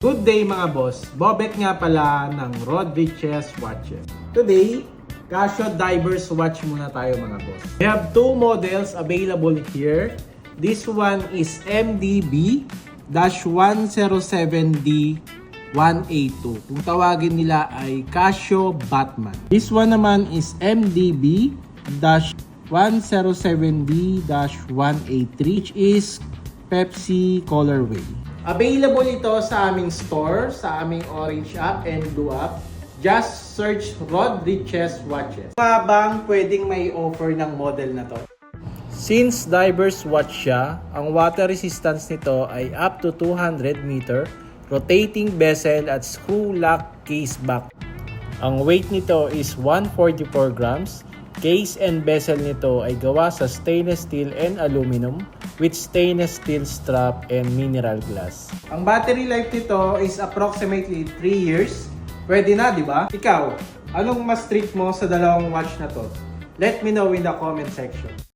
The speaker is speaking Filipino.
Good day mga boss, Bobek nga pala ng Rod Riches Watches. Today, Casio Divers Watch muna tayo mga boss. We have two models available here. This one is MDB-107D182. Kung tawagin nila ay Casio Batman. This one naman is MDB-107D-183 which is Pepsi colorway. Available ito sa aming store, sa aming Orange app and Blue app. Just search Rod Riches Watches. Mga bang pwedeng may offer ng model na to? Since divers watch siya, ang water resistance nito ay up to 200 meter, rotating bezel at screw lock case back. Ang weight nito is 144 grams. Case and bezel nito ay gawa sa stainless steel and aluminum with stainless steel strap and mineral glass. Ang battery life nito is approximately 3 years. Pwede na, di ba? Ikaw, anong mas treat mo sa dalawang watch na to? Let me know in the comment section.